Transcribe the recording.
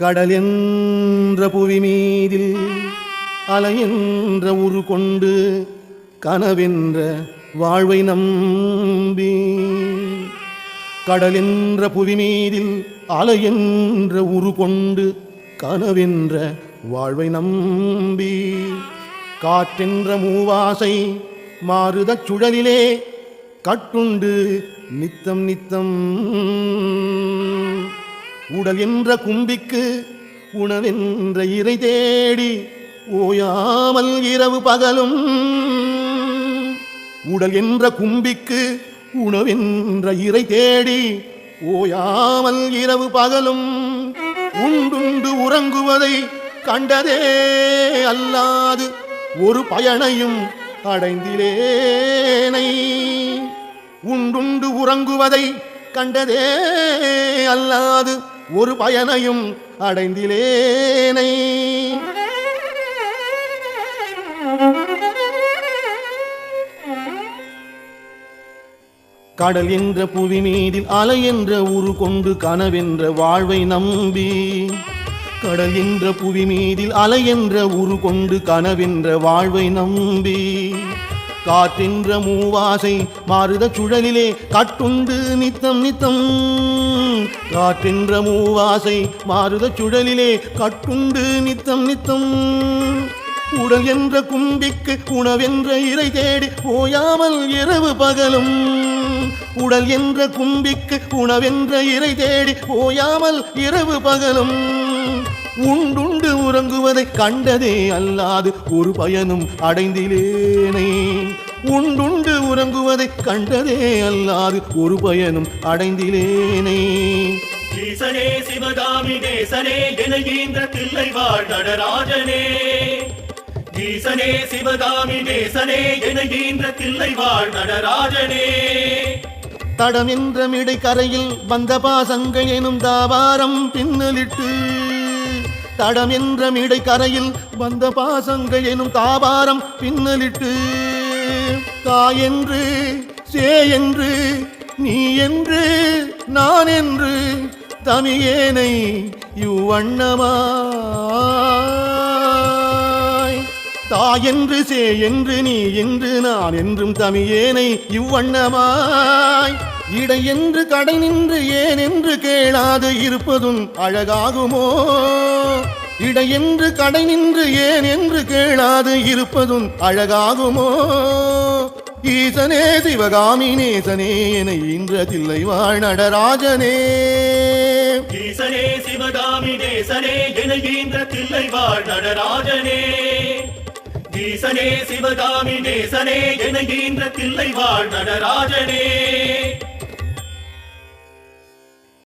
கடல் என்ற புவி மீதில் அலை என்ற உரு கொண்டு கனவென்ற வாழ்வை நம்பி கடல் என்ற புவி மீதில் அலை என்ற உரு கொண்டு கனவென்ற வாழ்வை நம்பி காற்றென்ற மூவாசை மாறுதச் சுழலிலே கட்டுண்டு நித்தம் நித்தம் உடல் என்ற கும்பிக்கு உணவென்ற இறை தேடி ஓயாமல் இரவு பகலும் உடல் என்ற கும்பிக்கு உணவென்ற இறை தேடி ஓயாமல் இரவு பகலும் உண்டுண்டு உறங்குவதை கண்டதே அல்லாது ஒரு பயனையும் அடைந்திலேனை உண்டுண்டு உறங்குவதை கண்டதே அல்லாது ஒரு பயனையும் அடைந்திலேனை கடல் என்ற புவி மீதில் அலை என்ற உரு கொண்டு கனவென்ற வாழ்வை நம்பி கடல் என்ற புவி மீதில் அலை என்ற உரு கொண்டு கனவென்ற வாழ்வை நம்பி காற்றென்ற மூவாசை மாறுதச் சுழலிலே கட்டுண்டு நித்தம் நித்தம் காற்றென்ற மூவாசை மாறுதச் சுழலிலே கட்டுண்டு நித்தம் நித்தம் உடல் என்ற கும்பிக்கு உணவென்ற இறை தேடி ஓயாமல் இரவு பகலும் உடல் என்ற கும்பிக்கு உணவென்ற இறை தேடி ஓயாமல் இரவு பகலும் உண்டுண்டு உறங்குவதை கண்டதே அல்லாது ஒரு பயனும் அடைந்திலேனை உண்டுண்டு உறங்குவதை கண்டதே அல்லாது ஒரு பயனும் அடைந்திலேனை ஈசனே சிவகாமி நேசனே என தில்லை வாழ் நடராஜனே ஈசனே சிவகாமி நேசனே என தில்லை வாழ் நடராஜனே தடம் என்ற மிடை கரையில் வந்த பாசங்கள் எனும் தாபாரம் பின்னலிட்டு தடம் என்ற மிடை கரையில் வந்த பாசங்கள் எனும் தாபாரம் பின்னலிட்டு தாயென்று சே என்று நீ என்று நான் என்று தமியேனை இவ்வண்ணமாய் தாயென்று சே என்று நீ என்று நான் என்றும் தமியேனை இவ்வண்ணமாய் இடை என்று கடை நின்று ஏன் என்று கேளாது இருப்பதும் அழகாகுமோ இடை என்று கடை நின்று ஏன் என்று கேளாது இருப்பதும் அழகாகுமோ ஈசனே சிவகாமி நேசனே என ஈன்ற தில்லை வாழ் நடராஜனே ஈசனே சிவகாமி நேசனே என ஈன்ற தில்லை வாழ் நடராஜனே ஈசனே சிவகாமி நேசனே என ஈன்ற தில்லை வாழ் நடராஜனே